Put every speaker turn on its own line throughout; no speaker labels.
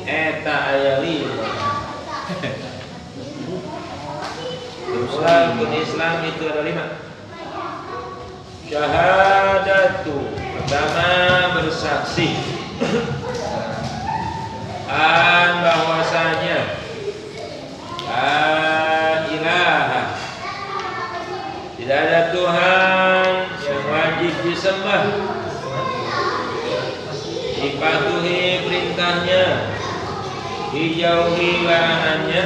Eta aya 5. Rukun Islam itu ada 5. Syahadatu, pertama bersaksi bahwasanya la ilaha, tidak ada Tuhan yang wajib disembah, dipatuhi perintahnya, dijauhi larangannya,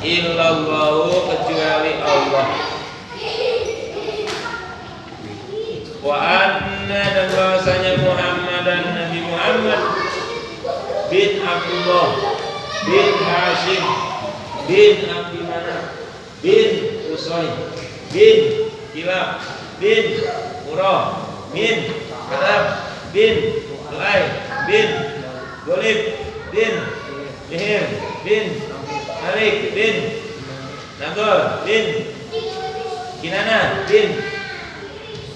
illallahu, kecuali Allah. Wa anna, dan bahwasanya Muhammad dan Nabi Muhammad bin Abdullah bin Hashim bin Abdi Manaf bin Qusay bin Kilab bin Murrah bin Kadab bin Lu'ay bin Golib bin Fihir bin Malik bin Nador bin Kinana bin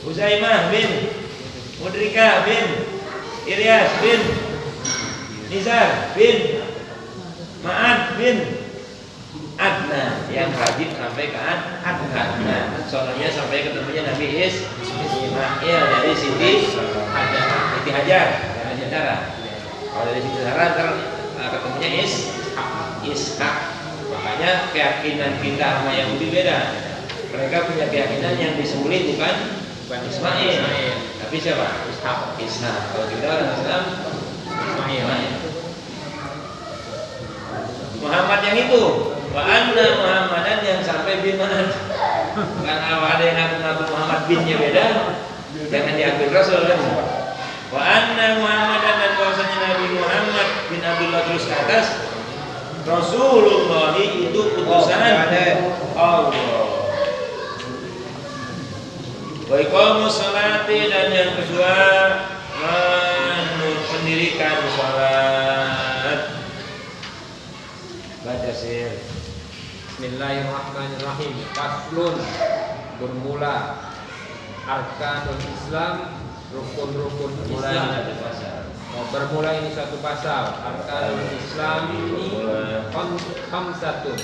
Uzaimah bin Mudrika bin Ilyas bin Nizar bin Ma'ad bin Adnan, yang rajin sampai ke Adnan. Soalnya sampai ketemunya Nabi Ismail dari Siti Hajar. Kalau dari Siti Hajar ketemunya Ishak. Makanya keyakinan kita sama Yahudi beda. Mereka punya keyakinan yang disembelih bukan Ismail, tapi siapa? Ishak. Kalau kita orang Islam Ismail. Muhammad yang itu, wa anna Muhammadan yang sampai bin Ma'ad. Kan ada yang ngaku-ngaku Muhammad binnya beda, jangan diambil Rasul kan. Wa anna Muhammadan, dan bahwasanya Nabi Muhammad bin Abdullah terus ke atas, Rasulullah itu utusan Allah. Wa iqamus sholati, dan yang kedua mendirikan salat. Baca sir.
Bismillahirrahmanirrahim. Faslun, bermula arkanul Islam, rukun-rukun Islam. Bermula ini satu pasal. Arkanul Islam ini khamsatun.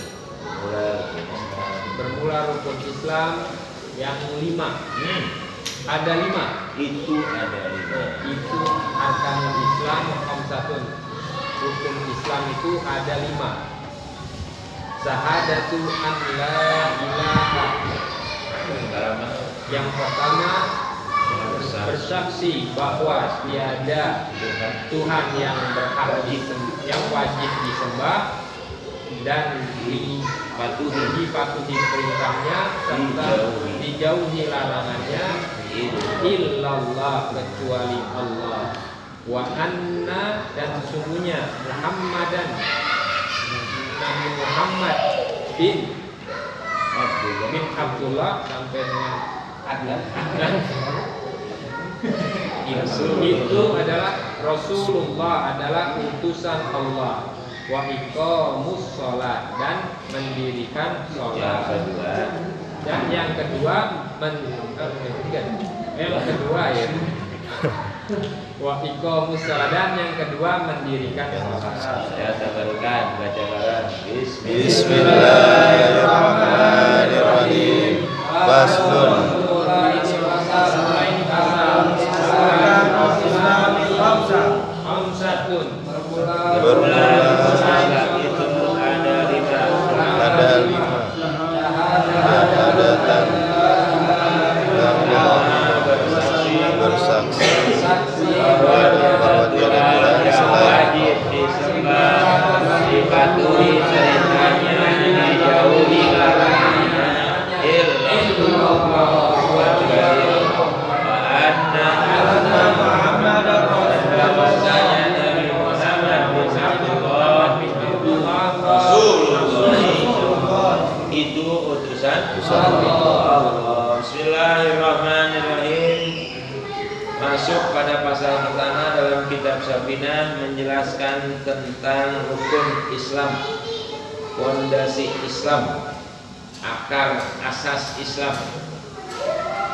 Bermula rukun Islam yang 5. Ada 5.
Itu ada 5.
Itu arkanul Islam khamsatun. Rukun Islam itu ada 5. Syahadatu an la ilaha. Yang pertama bersaksi bahwa tiada Tuhan yang berhak yang wajib disembah dan dipatuhi perintahnya serta dijauhi larangannya, illallah, kecuali Allah. Wa anna, dan sesungguhnya Muhammadan, Nabi Muhammad bin Abdullah sampai dengan Adnan itu adalah Rasulullah, adalah utusan Allah. Wa iqamus sholat, dan mendirikan sholat. Dan yang kedua ya. Wa iqamus sholat, dan yang kedua mendirikan sholat.
Ya, tabarkan, baca bareng.
Bismillahirrahmanirrahim. Faslun. Bermula
itu ada
5. Syahadatan bersaksi bahwa tiada Tuhan yang wajib disembah, dipatuhi perintahnya, dijauhi larangannya, illallah, wa anna Muhammadan Rasulullah itu utusan Allah. Bismillahirrahmanirrahim. Masuk pada pasal pertama dalam kitab Sabinah, menjelaskan tentang rukun Islam, fondasi Islam, akar asas Islam.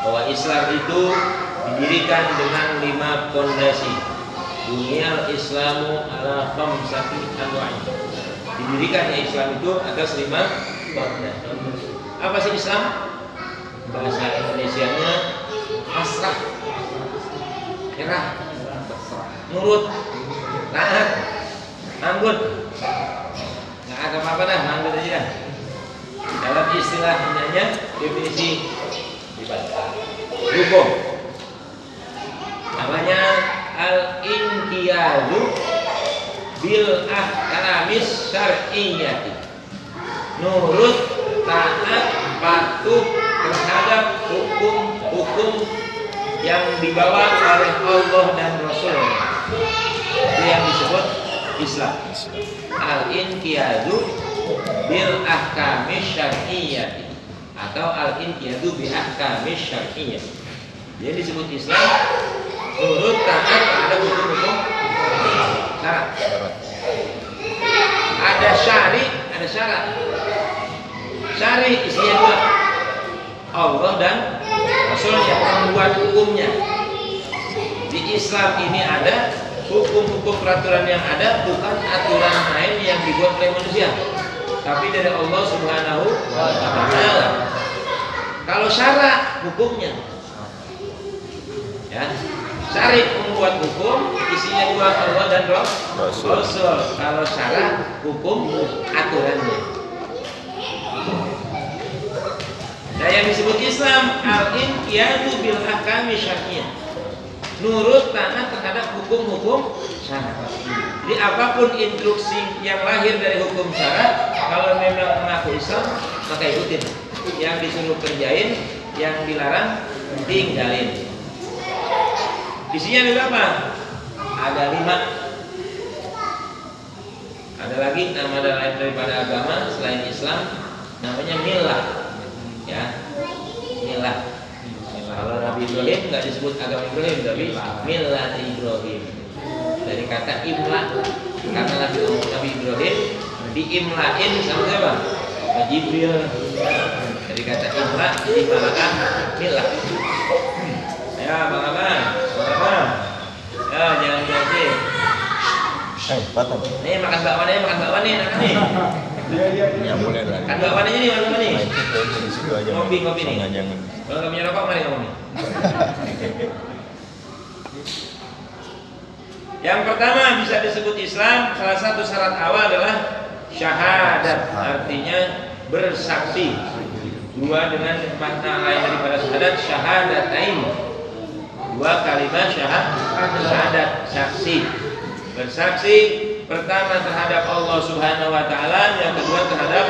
Bahwa Islam itu didirikan dengan 5 fondasi. Bunyal Islamu ala khamsati anwa'in. Didirikannya Islam itu atas 5 bangunan. Apa sih Islam? Bahasa Indonesianya pasrah, nyerah, nurut, taat, anggut. Nggak ada apa-apa dah, anggut aja dah. Dalam istilahnya definisi ibadah. Hukum namanya al-inqiyadu bil ahkamis syar'iyyati. Nurut, taat, patuh terhadap hukum-hukum yang dibawa oleh Allah dan Rasulnya. Itu yang disebut Islam. Al-inqiyadu bil ahkamis syar'iyyati atau al-inqiyadu bi ahkamis syar'iyyah. Dia disebut Islam nurut taat terhadap hukum-hukum syarat. Ada syari, ada syarat. Syari isinya 2. Allah dan Rasulnya membuat hukumnya. Di Islam ini ada hukum-hukum peraturan yang ada bukan aturan main yang dibuat oleh manusia, tapi dari Allah Subhanahu wa Ta'ala. Kalau syarat hukumnya, ya, syari membuat hukum isinya 2 Allah dan Rasul. Kalau syarat hukum aturannya. Nah, yang disebut Islam al-inqiyadu bil ahkami syar'iyyah. Nurut taat terhadap hukum-hukum syarat. Jadi apapun instruksi yang lahir dari hukum syarat, kalau memang mengaku Islam maka ikutin. Yang disuruh kerjain, yang dilarang tinggalin. Isinya berapa? Ada 5. Ada lagi nama lain daripada agama selain Islam, namanya milah. Ya, milah. Kalau Nabi Ibrahim nggak disebut agama Ibrahim, tapi milah Ibrahim. Dari kata imla, karena Nabi Ibrahim diimlain sama siapa? Sama Jibril. Dari kata imla dimalakan milah. Ya, Bang Abang. Ya, jangan berhenti. Nih makan bakwan nih, makan nih.
Ya boleh lah.
Kan bakwan nih, makan nih.
Di situ aja.
Ngopi nih.
Jangan.
Kalau nggak punya rokok, mari kamu nih. Yang pertama bisa disebut Islam, salah satu syarat awal adalah syahadat, artinya bersaksi. 2 dengan makna lain daripada syahadat, syahadatain. 2 kalimat syahadat, saksi. Bersaksi pertama terhadap Allah Subhanahu wa Ta'ala, yang kedua terhadap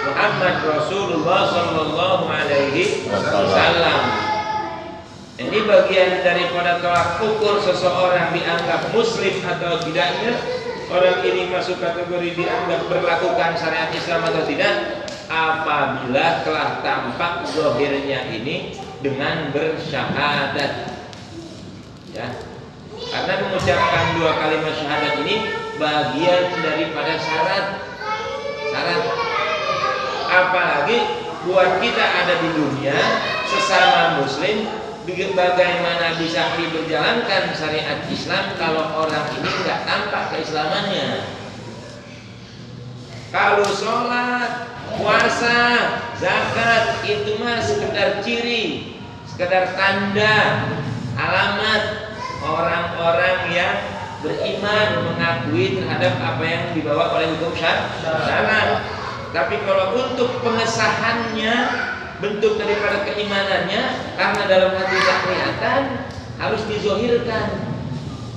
Muhammad Rasulullah sallallahu alaihi wasallam. Ini bagian daripada tolak ukur seseorang dianggap muslim atau tidaknya. Orang ini masuk kategori dianggap berlakukan syariat Islam atau tidak apabila telah tampak zahirnya ini dengan bersyahadat. Ya. Karena mengucapkan 2 kalimat syahadat ini bagian daripada syarat. Apalagi buat kita ada di dunia sesama muslim, bagaimana bisa diberjalankan syariat Islam kalau orang ini nggak tampak keislamannya? Kalau sholat, puasa, zakat itu mah sekedar ciri, sekedar tanda, alamat orang-orang yang beriman, mengakui terhadap apa yang dibawa oleh hukum syariat. Tapi kalau untuk pengesahannya, bentuk daripada keimanannya, karena dalam hati tak kelihatan, harus dizohirkan,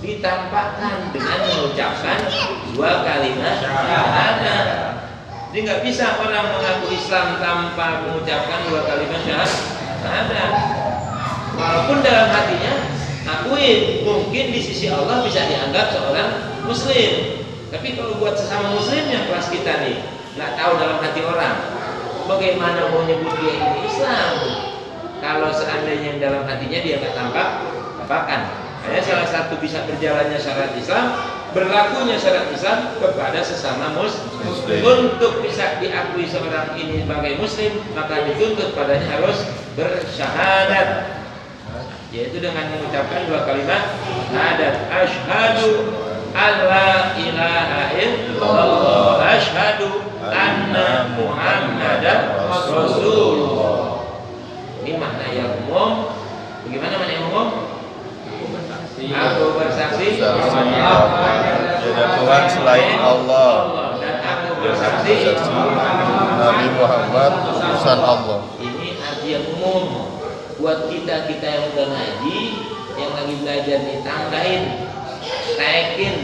ditampakkan dengan mengucapkan 2 kalimat syahadat. Jadi nggak bisa orang mengaku Islam tanpa mengucapkan 2 kalimat syahadat. Walaupun dalam hatinya akuin, mungkin di sisi Allah bisa dianggap seorang muslim. Tapi kalau buat sesama muslim yang kelas kita nih, nggak tahu dalam hati orang, bagaimana mau nyebut dia ini Islam kalau seandainya yang dalam hatinya dia nggak tampakkan. Hanya salah satu bisa berjalannya syariat Islam, berlakunya syariat Islam kepada sesama muslim. Untuk bisa diakui seorang ini sebagai muslim, maka dituntut padanya harus bersyahadat. yaitu dengan mengucapkan dua kalimat syahadat, asyhadu alla ilaha illallah, asyhadu anna muhammadar rasulullah. Ini makna yang umum. Bagaimana makna yang umum? Aku bersaksi
Tiada Tuhan selain Allah
dan aku
dan aku
bersaksi
Nabi Muhammad utusan Allah.
Ini arti yang umum buat kita yang udah ngaji, yang lagi belajar ditambahin, naikin,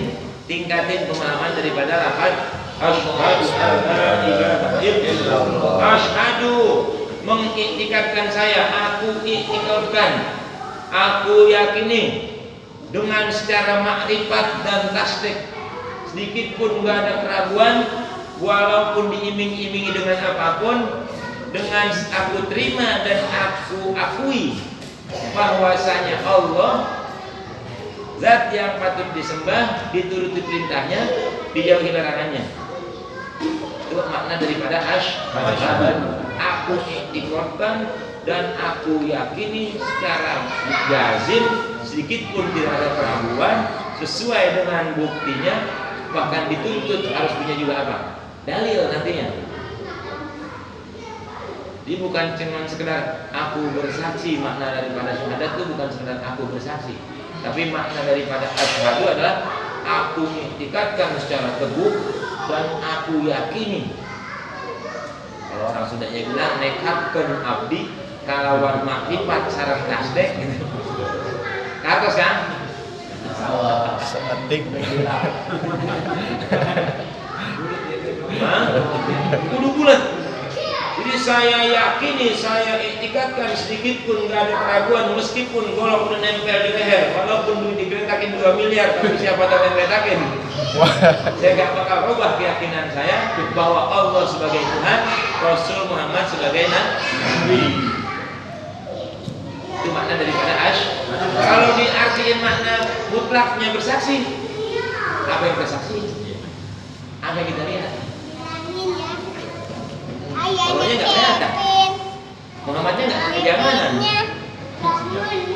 tingkatin pemahaman daripada lafaz asyhadu alla ilaha illallah. Asyhadu mengiktikadkan saya, aku iktikadkan, aku yakini dengan secara makrifat dan tasdik, sedikit pun nggak ada keraguan, walaupun diiming-imingi dengan apapun, dengan aku terima dan aku akui bahwasanya Allah zat yang patut disembah, dituruti perintahnya, dijauhi larangannya. Itu makna daripada asyhadu. Aku iktikadkan dan aku yakini secara jazim, sedikit pun tidak ada keraguan, sesuai dengan buktinya, bahkan dituntut harus punya juga apa? Dalil nantinya. Jadi bukan cuma sekedar aku bersaksi, makna daripada syahadat itu bukan sekedar aku bersaksi, tapi makna daripada asyhadu adalah aku iktikadkan secara teguh dan aku yakini. Kalau orang Sundanya bilang nekatkeun abdi kalawan makrifat sareng tasdek gitu. Kartos kan?
Seetik.
Kudu bulat. Jadi saya yakini, saya iktikadkan, sedikit pun nggak ada keraguan, meskipun golok udah nempel di leher, walaupun duit digeletakin 2 miliar, tapi siapa tahu yang geletakin. Saya nggak bakal rubah keyakinan saya bahwa Allah sebagai Tuhan, Rasul Muhammad sebagai Nabi. Itu makna daripada asyhadu. Kalau diartikan makna mutlaknya bersaksi, apa yang bersaksi? Apa yang kita lihat? Allahnya nggak kelihatan, Muhammadnya nggak kejamanan.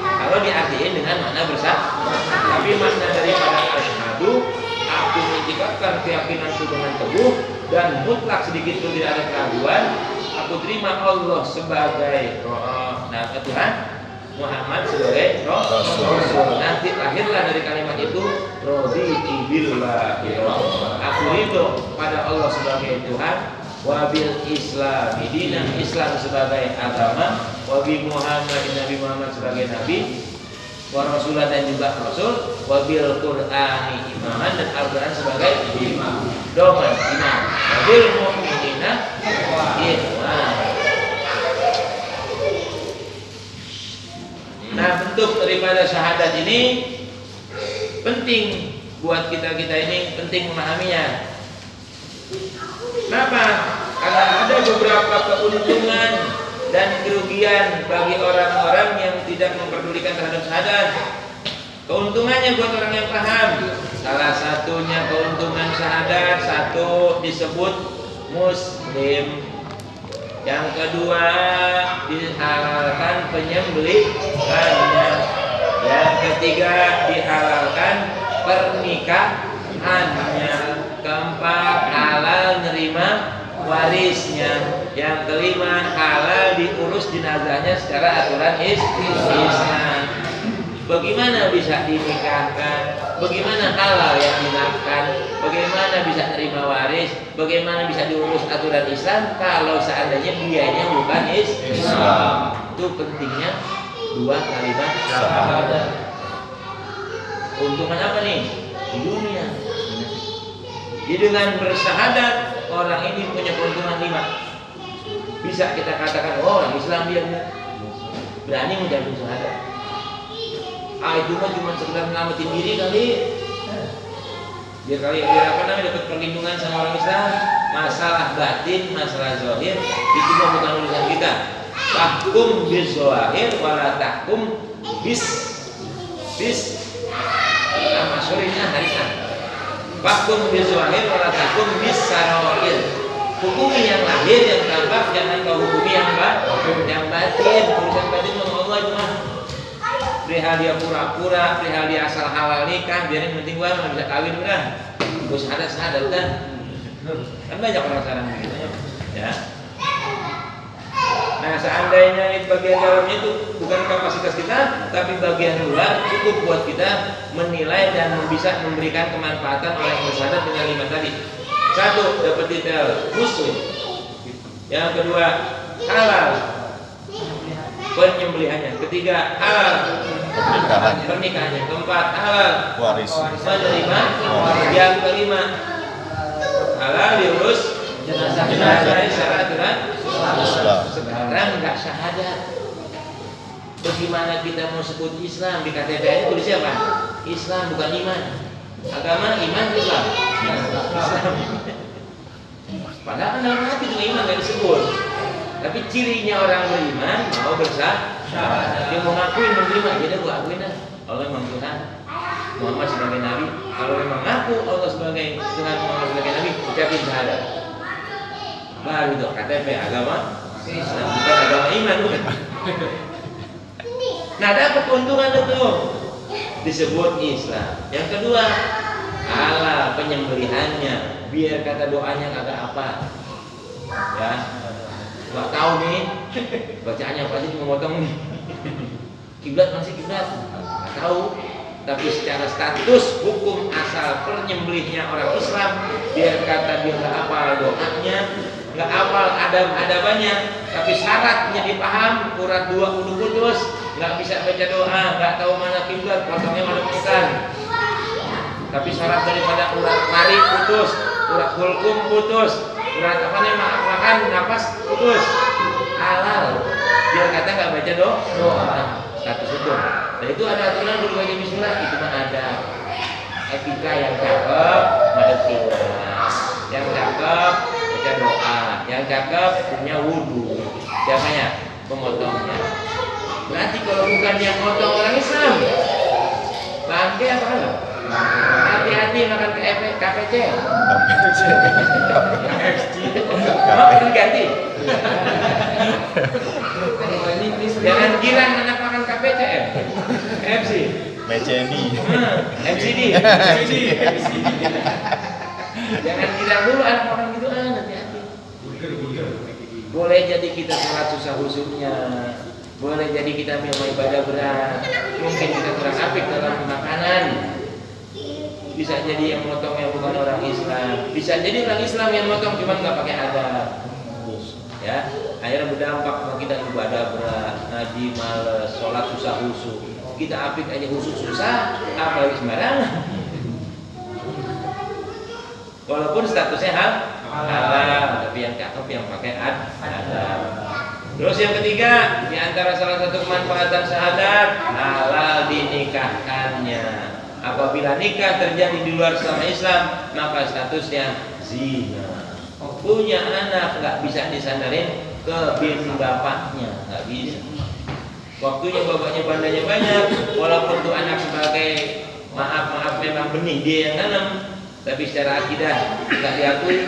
Kalau diartikan dengan makna bersaksi, tapi makna daripada asyhadu, aku mengiktikadkan keyakinanku dengan teguh dan mutlak, sedikit pun tidak ada keraguan. Aku terima Allah sebagai Tuhan, Muhammad sebagai Rasul. Nanti lahirlah dari kalimat itu raditu billahi. Aku ridho pada Allah sebagai Tuhan, wabil Islam dinan, Islam sebagai agama, wabi Muhammad, Nabi Muhammad sebagai Nabi, wa Rasulah dan juga Rasul, wabil Qur'ani imaman, dan Al-Quran sebagai imam, doman imam, wabil mu'minina imam. Nah, bentuk daripada syahadat ini penting buat kita ini, penting memahaminya. Kenapa? Karena ada beberapa keuntungan dan kerugian bagi orang-orang yang tidak memperdulikan terhadap syahadat. Keuntungannya buat orang yang paham, salah satunya keuntungan syahadat, satu disebut muslim, yang kedua dihalalkan penyembelihannya, yang ketiga dihalalkan pernikahannya, keempat halal nerima warisnya, yang kelima halal diurus jenazahnya secara aturan Islam. Bagaimana bisa dinikahkan? Bagaimana halal yang dinafkan? Bagaimana bisa terima waris? Bagaimana bisa diurus aturan Islam kalau seandainya biayanya bukan Islam? Itu pentingnya dua kalimat syahadat. Keuntungan apa nih? Di dunia. Jadi dengan bersyahadat orang ini punya keuntungan 5. Bisa kita katakan, oh orang Islam dia berani menjamin syahadat. Itu mah cuma sekedar nyelamatin diri kali. Biar apa namanya dapat perlindungan sama orang Islam. Masalah batin, masalah zahir itu mah bukan urusan kita. Tahkum bis zahir wala tahkum bis masyhurnya harisan. Tahkum bis zahir wala tahkum bis sarair. Hukumi yang lahir, yang tampak, jangan kau hukumi yang batin. Urusan batin sama Allah itu mah. perihal dia pura-pura, perihal dia asal halal nikah, biarin penting gua nggak bisa kawin udah, gua sadar dah. Kan banyak orang sekarang begitu ya. Nah, seandainya itu bagian dalamnya itu bukan kapasitas kita, tapi bagian luar cukup buat kita menilai dan bisa memberikan kemanfaatan orang yang bersadar dengan 5 tadi. 1, dapat detail khusus. Yang kedua, halal penyembelihannya. Ketiga, halal pernikahannya. Keempat, halal
Waris.
menerima. Yang kelima, halal diurus jenazah secara aturan
Islam.
Sekarang nggak syahadat. Bagaimana kita mau sebut Islam di KTP ini tulisnya apa? Islam bukan iman. Agama iman Islam. Islam. Padahal kan dalam hati itu iman nggak disebut. Tapi cirinya orang beriman mau bersyahadat. Dia mau ngakuin menerima, jadi gua akuin dah. Allah memang Tuhan, Muhammad sebagai Nabi. Kalau memang ngaku Allah sebagai Tuhan, Muhammad sebagai Nabi, ucapin syahadat. Baru itu KTP agama Islam, bukan agama iman bukan. Nah, dapat keuntungan itu disebut Islam. Yang kedua, halal penyembelihannya, biar kata doanya kagak apa. Ya, nggak tahu nih bacaannya apa sih, memotong nih. Kiblat masih kiblat, nggak tahu. Tapi secara status hukum asal penyembelihnya orang Islam, biar kata dia nggak hafal doanya, nggak hafal adab-adabannya, tapi syaratnya dipaham, urat 2 kudu putus, nggak bisa baca doa, nggak tahu mana kiblat, potongnya mana bukan. Tapi syarat daripada urat lari putus, urat hulkum putus, urat apa nih makan napas putus, halal. Biar kata nggak baca doa, status itu. Nah itu ada aturan berbagai bismillah, itu mah ada etika yang cakep, ada kiblat, yang cakep baca doa, yang cakep punya wudhu, siapanya pemotongnya. Berarti kalau bukan yang motong orang Islam, bangke apa enggak? Hati-hati makan KPC. Mau ganti. Jangan girang anak makan KPC. MC.
Meceni.
MCD. Jangan girang dulu anak makan gitu, hati-hati. Boleh jadi kita sholat susah khusyuknya, boleh jadi kita mau ibadah berat, mungkin kita kurang apik dalam makanan. Bisa jadi yang motongnya bukan orang Islam, bisa jadi orang Islam yang motong cuma nggak pakai adab. Ya, akhirnya berdampak kalau kita ibadah berat, ngaji males, sholat susah khusyuk. Kita apik aja khusyuk susah, apalagi sembarangan. Walaupun statusnya halal, tapi yang cakep yang pakai adab. Terus yang ketiga, di antara salah satu kemanfaatan syahadat, halal dinikahkannya. Apabila nikah terjadi di luar sama Islam, maka statusnya zina. Punya anak nggak bisa disandarin ke bin bapaknya, nggak bisa. Waktunya bapaknya bandanya banyak, walaupun tuh anak sebagai maaf memang benih dia yang nanam, tapi secara akidah nggak diakui,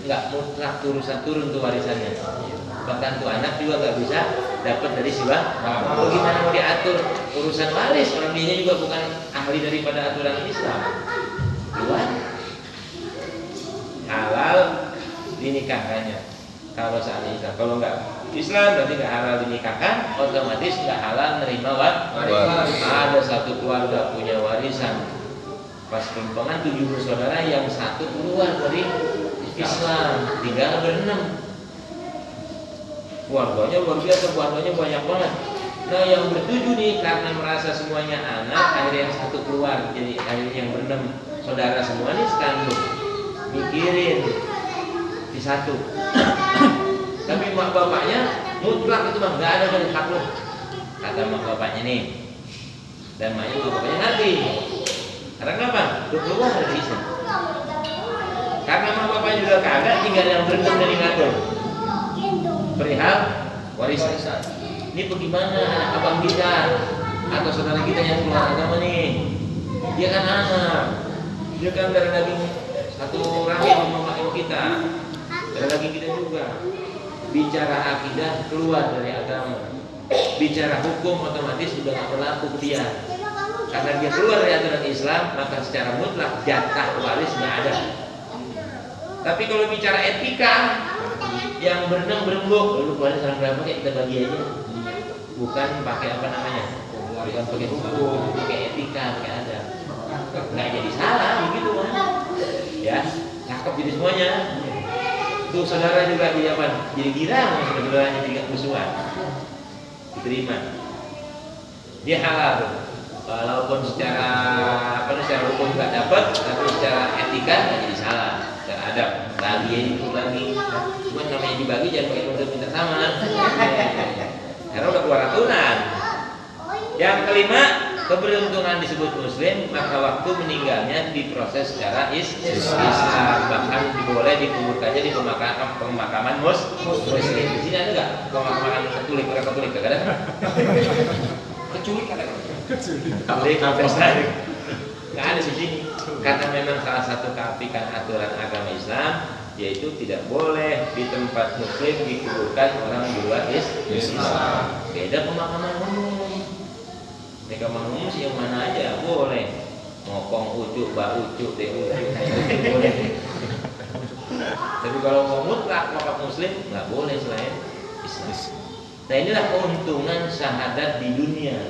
nggak mutlak turun tuh warisannya. Bahkan tuh anak juga nggak bisa dapat dari si bapak. Bagaimana mau diatur urusan waris? Orang dia juga bukan ahli daripada aturan Islam. Luar halal dinikahkannya. Kalau seandainya Islam, kalau nggak Islam berarti nggak halal dinikahkan, otomatis nggak halal nerima warisan. Ada satu keluarga punya warisan, pas perempuan 7 bersaudara, yang satu keluar dari Islam, tinggal berenam. Keluarganya luar biasa, keluarganya banyak banget. Nah yang bertujuh nih karena merasa semuanya anak, akhirnya yang satu keluar, jadi akhirnya yang berenam saudara semua nih sekandung. Mikirin si satu. Tapi mak bapaknya mutlak itu mah nggak ada dari hak lo, kata mak bapaknya nih. Dan maknya mak bapaknya ngerti. Karena kenapa? Udah keluar dari Islam. Karena mak bapaknya juga kagak, tinggal yang berenam dari ngatur perihal warisan. Ini bagaimana anak abang kita atau saudara kita yang keluar agama nih? Dia kan anak, dia kan dari daging satu rahim memakai kita, dari daging kita juga. Bicara akidah keluar dari agama, bicara hukum otomatis sudah nggak berlaku dia. Karena dia keluar dari aturan Islam, maka secara mutlak jatah waris nggak ada. Tapi kalau bicara etika, yang berenang berembuk, lalu waris orang berapa kayak kita bagi aja. Bukan pakai apa namanya, bukan pakai hukum, pakai etika, pakai ada. Nggak jadi salah begitu kan? Ya, cakep jadi semuanya. Tuh saudara juga jadi apa? Jadi girang, saudaranya jadi musuhan. Diterima. Dia halal tuh. Walaupun secara secara hukum nggak dapat, tapi secara etika nggak jadi salah. Secara adab, bagi itu lagi. Cuma namanya dibagi jangan pakai untuk minta sama. Karena udah keluar aturan. Yang kelima, keberuntungan disebut muslim, maka waktu meninggalnya diproses secara Islam. Bahkan boleh dikuburkannya di pemakaman muslim. Di sini ada nggak pemakaman Katolik? Katolik nggak ada? Keculik ada nggak? Katolik, Protestan nggak ada di sini. Karena memang salah satu keapikan aturan agama Islam, yaitu tidak boleh di tempat muslim dikuburkan orang di luar Islam. Beda pemakaman umum. Mereka umum sih yang mana aja boleh. Ngokong ucuk, mbak ucuk, teh ucuk, boleh. Tapi kalau mau mutlak makam muslim nggak boleh selain Islam. Nah inilah keuntungan syahadat di dunia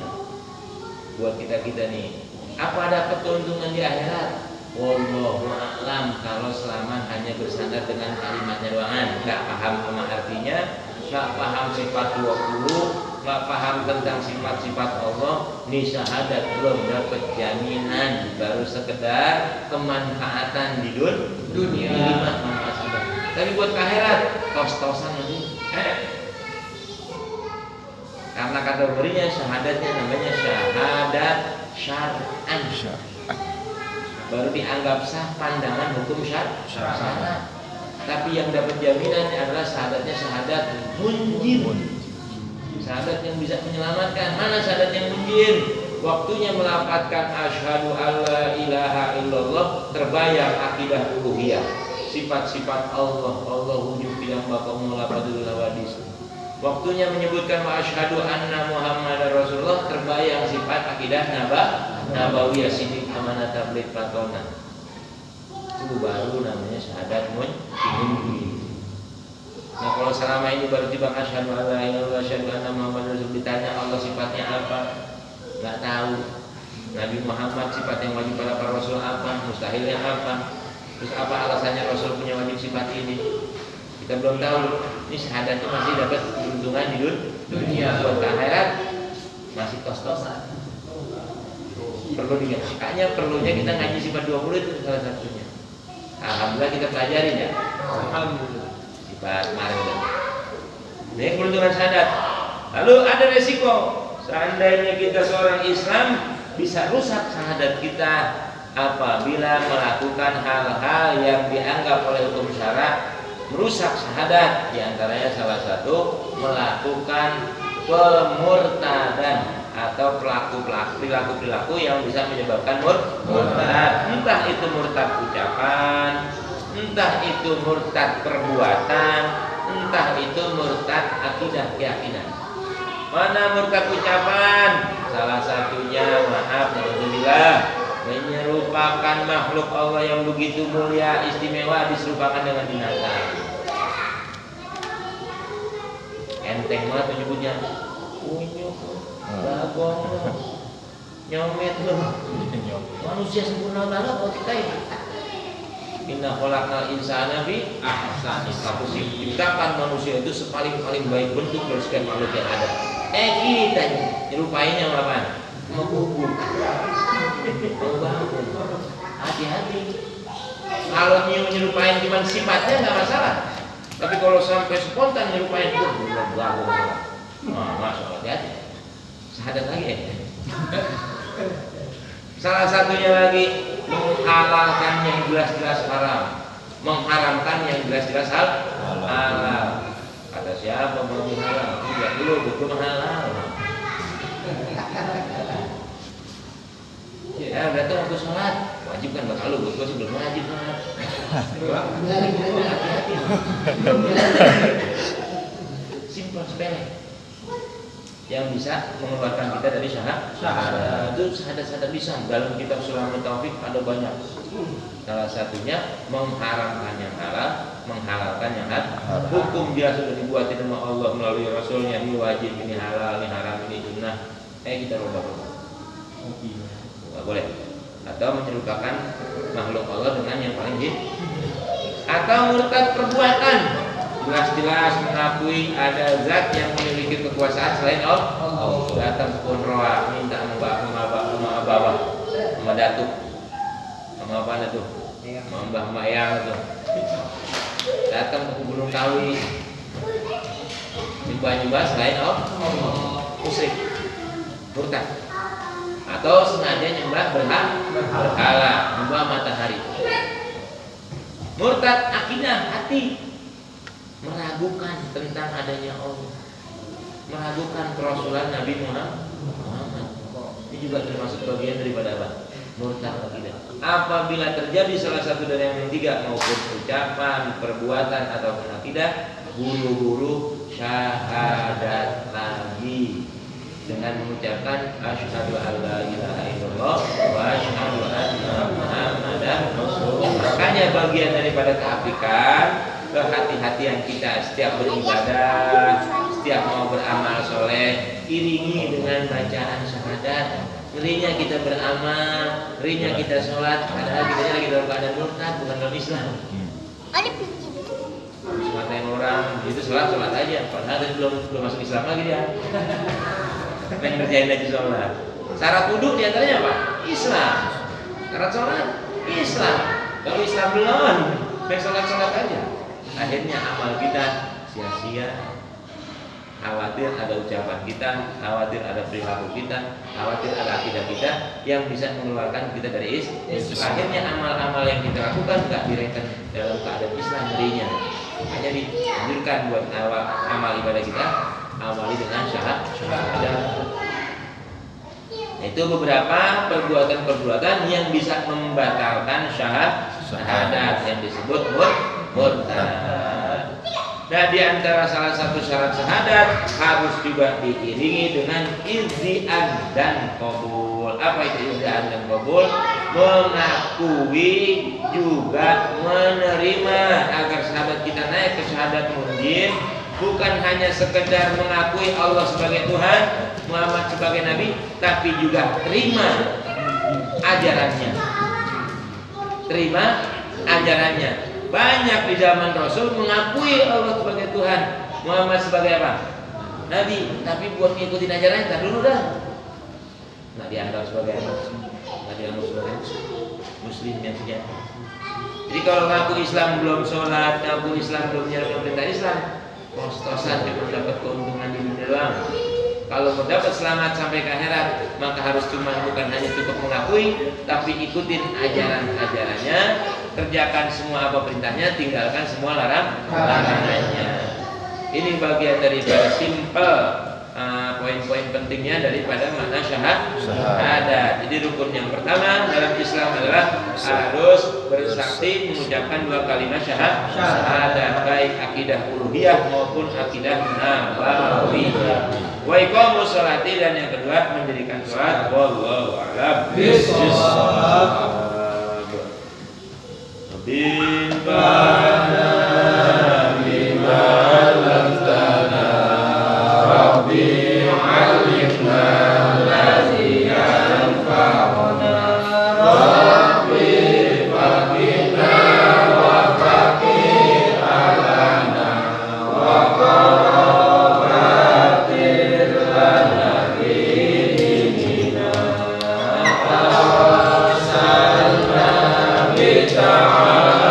buat kita nih. Apa ada keuntungan di akhirat? Wallahu a'lam. Kalau selama hanya bersandar dengan kalimatnya doang, nggak paham sama artinya, nggak paham sifat 20, nggak paham tentang sifat-sifat Allah, nih syahadat belum dapat jaminan, baru sekedar kemanfaatan di dunia. Tapi buat akhirat tos-tosan nanti. Karena kategorinya syahadatnya namanya syahadat syar'an. Baru dianggap sah pandangan hukum syar'an. Tapi yang dapat jaminan adalah syahadatnya syahadat munjin. Syahadat yang bisa menyelamatkan. Mana syahadat yang munjin? Waktunya melafadzkan asyhadu alla ilaha illallah, terbayang akidah uluhiyah, sifat-sifat Allah, Allah wujud yang baqaum la badul lawadis. Waktunya menyebutkan wa asyhadu anna Muhammadar Rasulullah, terbayang sifat akidah nabawiyah, sidik, amanah, tabligh, fatona. Itu baru namanya syahadat munjin. Nah kalau selama ini baru tiba asyhadu alla ilaha illallah, asyhadu anna Muhammadar Rasulullah, ditanya Allah sifatnya apa? Nggak tahu. Nabi Muhammad sifat yang wajib pada para Rasul apa? Mustahilnya apa? Terus apa alasannya Rasul punya wajib sifat ini? Kita belum tahu. Ini syahadatnya masih dapat keuntungan di dunia. Buat akhirat masih tos-tosan. Perlu diingat. Makanya perlunya kita ngaji sifat 20 itu salah satunya. Alhamdulillah kita pelajarin ya. Alhamdulillah. Sifat kemarin. Ini keuntungan syahadat. Lalu ada resiko. Seandainya kita seorang Islam, bisa rusak syahadat kita apabila melakukan hal-hal yang dianggap oleh hukum syara merusak syahadat. Di antaranya salah satu melakukan pemurtadan atau perilaku yang bisa menyebabkan murtad. Entah itu murtad ucapan, entah itu murtad perbuatan, entah itu murtad akidah keyakinan. Mana murtad ucapan? Salah satunya maaf alhamdulillah menyerupakan makhluk Allah yang begitu mulia istimewa diserupakan dengan binatang. Enteng banget menyebutnya. Unyuk, bagong, nyomet loh. Manusia sempurna banget kok kita ini. Inna khalaqal insana fi ahsani taqwim. Diciptakan manusia itu sepaling-paling baik bentuk dari sekian makhluk yang ada. Kita nyerupain yang apa? Membubuk. Hati-hati. Kalau nyerupain cuma sifatnya nggak masalah. Tapi kalau sampai spontan nyerupain itu belum bagus. Masuk hati-hati. Syahadat lagi ya. Salah satunya lagi menghalalkan yang jelas-jelas haram, mengharamkan yang jelas-jelas halal. Kata siapa belum halal? Tidak dulu betul halal. Ya datang waktu sholat wajib kan bakal lu, gue sih belum wajib sholat. Hati-hati. Simpel sepele.
yang bisa mengeluarkan kita dari syahadat. Itu syahadat lisan. Dalam kitab Sulamul Taufik ada banyak. Salah satunya mengharamkan yang halal, menghalalkan yang haram. Hukum dia sudah dibuat sama Allah melalui Rasulnya, ini wajib, ini halal, ini haram, ini sunnah. Kita rubah-rubah. Nggak boleh. Atau menyerupakan makhluk Allah dengan yang paling jin. Atau murtad perbuatan. Jelas-jelas mengakui ada zat yang memiliki kekuasaan selain Allah. Datang ke pohon roa, minta sama bawah, sama datuk, sama apa itu, sama Mbah Mayang itu. Datang ke Gunung Kawi, nyembah selain Allah, musyrik, murtad. Atau sengaja nyembah berhala, nyembah matahari. Murtad akidah hati, meragukan tentang adanya Allah, meragukan kerasulan Nabi Muhammad. Ini juga termasuk bagian daripada apa? Murtad akidah. Apabila terjadi salah satu dari yang tiga, maupun ucapan, perbuatan ataupun akidah, buru-buru syahadat lagi dengan mengucapkan asyhadu alla ilaha illallah wa asyhadu anna muhammadan rasulullah. Makanya bagian daripada keapikan, kehati-hatian kita setiap beribadah, setiap mau beramal soleh, iringi dengan bacaan syahadat. Ngerinya kita beramal, ngerinya kita sholat, padahal kita lagi dalam keadaan murtad, bukan dalam Islam. Ngatain orang itu sholat aja, padahal tadi belum masuk Islam lagi dia. Pengen ngerjain aja sholat. Syarat wudhu diantaranya apa? Islam. Syarat sholat Islam. Kalau Islam belum, pengen sholat aja. Akhirnya amal kita sia-sia. Khawatir ada ucapan kita, khawatir ada perilaku kita, khawatir ada akidah kita yang bisa mengeluarkan kita dari Islam. Akhirnya amal-amal yang kita lakukan nggak direken dalam keadaan Islam dirinya. Hanya dianjurkan buat amal ibadah kita awali dengan syahadat. Itu beberapa perbuatan-perbuatan yang bisa membatalkan syahadat yang disebut murtad. Nah, di antara salah satu syarat syahadat harus juga diiringi dengan izdian dan qabul. Apa itu izdian dan qabul? Mengakui juga menerima agar syahadat kita naik ke syahadat mungkin. Bukan hanya sekedar mengakui Allah sebagai Tuhan, Muhammad sebagai Nabi, tapi juga terima ajarannya. Terima ajarannya. Banyak di zaman Rasul mengakui Allah sebagai Tuhan, Muhammad sebagai apa? Nabi, tapi buat ngikutin ajarannya, tak dulu dah. Nggak dianggap sebagai apa? Nggak dianggap sebagai Muslim yang sejati. Jadi kalau ngaku Islam belum sholat, ngaku Islam belum menjalankan perintah Islam, kos-kosan cuma dapat keuntungan di dunia doang. Kalau mau dapat selamat sampai ke akhirat, maka harus bukan hanya cukup mengakui, tapi ikutin ajaran-ajarannya, kerjakan semua apa perintahnya, tinggalkan semua larangannya. Ini bagian daripada simple poin-poin pentingnya daripada makna syahadat. Jadi rukun yang pertama dalam Islam adalah harus bersaksi mengucapkan dua kalimat syahadat, baik akidah uluhiyah maupun akidah nabawiyah. Wa iqamus sholati, dan yang kedua mendirikan sholat. Wallahu a'lam bishawab. Bimbana bima lamtana Rabbi alimna allazi yanfa'una Rabbi faqina wa faqir alana wa qarabatir lana bidinina tawassalna bita'alum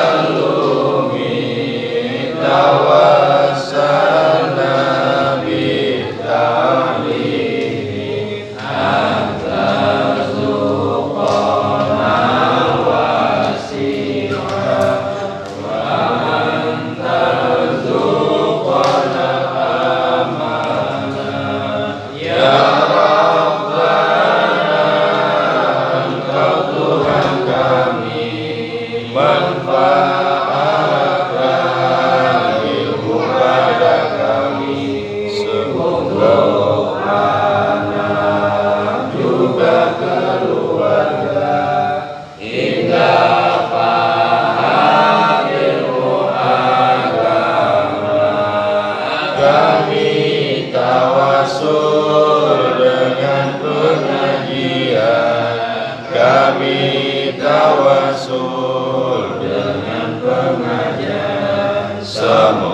Islam.